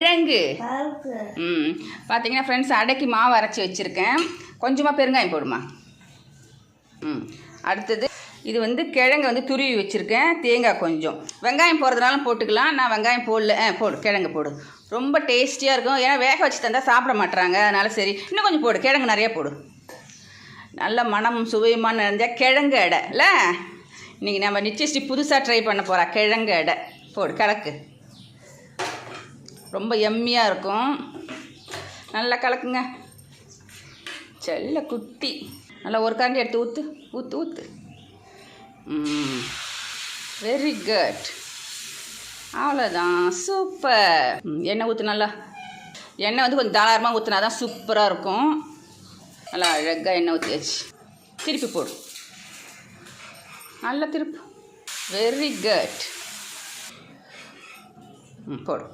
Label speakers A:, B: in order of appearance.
A: கிழங்கு. பார்த்தீங்கன்னா ஃப்ரெண்ட்ஸ், அடைக்கு மாவு அரைச்சி வச்சுருக்கேன். கொஞ்சமாக பெருங்காயம் போடுமா. அடுத்தது இது வந்து கிழங்கு வந்து துருவி வச்சுருக்கேன். தேங்காய் கொஞ்சம், வெங்காயம் போடுறதுனாலும் போட்டுக்கலாம். நான் வெங்காயம் போடல. போடு, கிழங்கு போடு. ரொம்ப டேஸ்டியாக இருக்கும். ஏன்னா வேக வச்சு தந்தால் சாப்பிட மாட்டுறாங்க. அதனால சரி, இன்னும் கொஞ்சம் போடு. கிழங்கு நிறையா போடு. நல்ல மனமும் சுவையுமான நிறைஞ்ச கிழங்கு அடை இல்லை. இன்றைக்கி நம்ம நிச்சயஸ்ரீ புதுசாக ட்ரை பண்ண போகிறா கிழங்கு அடை. போடு, கலக்கு. ரொம்ப எம்மியாக இருக்கும். நல்லா கலக்குங்க. செல்ல குட்டி. நல்லா ஒரு கரண்டி எடுத்து ஊற்று ஊற்று ஊற்று. Very good. அவ்வளோதான், சூப்பர். எண்ணெய் ஊற்று. நல்லா எண்ணெய் வந்து கொஞ்சம் தாராளமாக ஊற்றினா தான் சூப்பராக இருக்கும். நல்லா அழகாக எண்ணெய் ஊற்றியாச்சு. திருப்பி போடு. நல்லா திருப்பி. Very good. போடு.